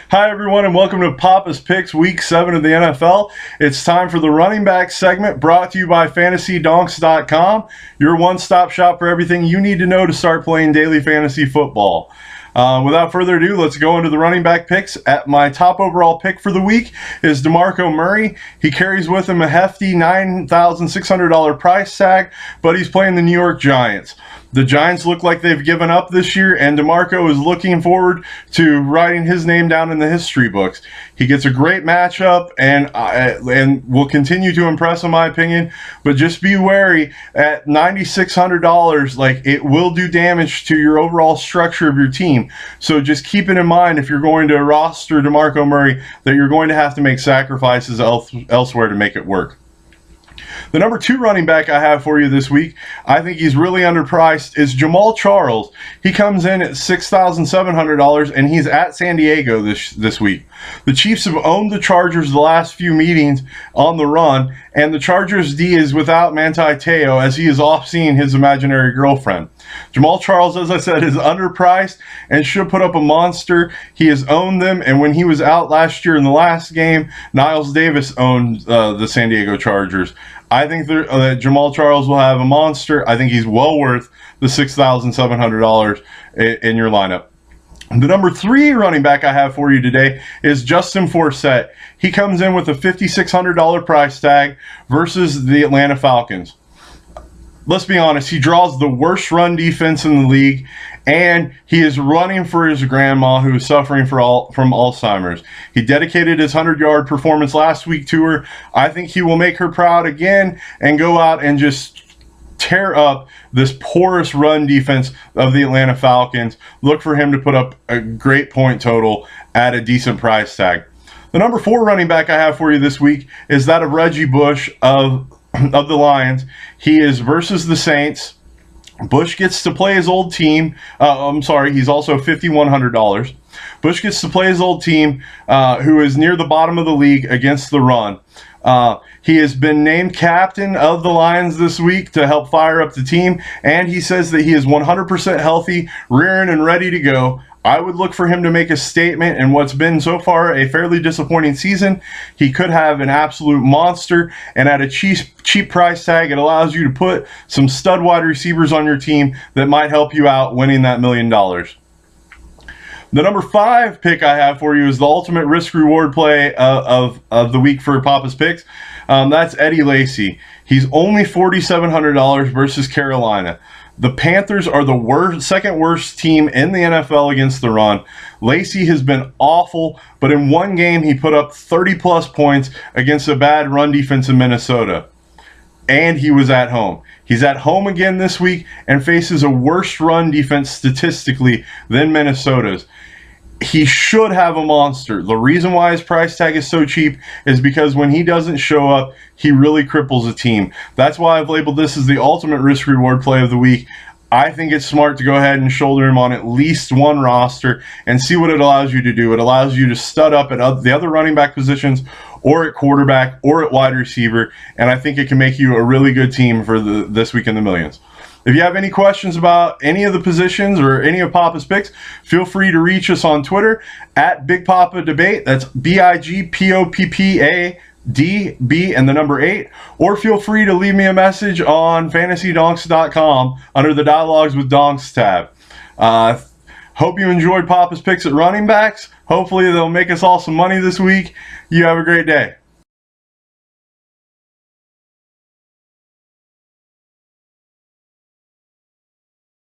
Hi everyone and welcome to Poppa's Picks Week 7 of the NFL. It's time for the running back segment brought to you by FantasyDonks.com, your one-stop shop for everything you need to know to start playing daily fantasy football. Without further ado, let's go into the running back picks. At my top overall pick for the week is DeMarco Murray. He carries with him a hefty $9,600 price tag, but he's playing the New York Giants. The Giants look like they've given up this year, and DeMarco is looking forward to writing his name down in the history books. He gets a great matchup and will continue to impress, in my opinion. But just be wary at $9,600, like it will do damage to your overall structure of your team. So just keep it in mind if you're going to roster DeMarco Murray that you're going to have to make sacrifices elsewhere to make it work. The number 2 running back I have for you this week, I think he's really underpriced, is Jamal Charles. He comes in at $6,700 and he's at San Diego this week. The Chiefs have owned the Chargers the last few meetings on the run, and the Chargers D is without Manti Te'o as he is off seeing his imaginary girlfriend. Jamal Charles, as I said, is underpriced and should put up a monster. He has owned them, and when he was out last year in the last game, Niles Davis owned the San Diego Chargers. I think that Jamal Charles will have a monster. I think he's well worth the $6,700 in your lineup. The number 3 running back I have for you today is Justin Forsett. He comes in with a $5,600 price tag versus the Atlanta Falcons. Let's be honest, he draws the worst run defense in the league, and he is running for his grandma who is suffering from Alzheimer's. He dedicated his 100-yard performance last week to her. I think he will make her proud again and go out and just tear up this porous run defense of the Atlanta Falcons. Look for him to put up a great point total at a decent price tag. The number 4 running back I have for you this week is that of Reggie Bush of the Lions. He is versus the Saints. Bush gets to play his old team. He's also $5,100. Bush gets to play his old team, who is near the bottom of the league against the run. He has been named captain of the Lions this week to help fire up the team, and he says that he is 100% healthy, rearing and ready to go. I would look for him to make a statement in what's been so far a fairly disappointing season. He could have an absolute monster, and at a cheap price tag, it allows you to put some stud wide receivers on your team that might help you out winning that $1 million. The number 5 pick I have for you is the ultimate risk-reward play of the week for Poppa's Picks. That's Eddie Lacy. He's only $4,700 versus Carolina. The Panthers are the second worst team in the NFL against the run. Lacy has been awful, but in one game he put up 30-plus points against a bad run defense in Minnesota. And he was at home. He's at home again this week and faces a worse run defense statistically than Minnesota's. He should have a monster. The reason why his price tag is so cheap is because when he doesn't show up, he really cripples a team. That's why I've labeled this as the ultimate risk-reward play of the week. I think it's smart to go ahead and shoulder him on at least one roster and see what it allows you to do. It allows you to stud up at the other running back positions or at quarterback or at wide receiver, and I think it can make you a really good team for this week in the millions. If you have any questions about any of the positions or any of Poppa's picks, feel free to reach us on Twitter at Big Poppa Debate. That's BIGPOPPADB and the number 8. Or feel free to leave me a message on FantasyDonks.com under the Dialogues with Donks tab. Hope you enjoyed Poppa's picks at running backs. Hopefully they'll make us all some money this week. You have a great day.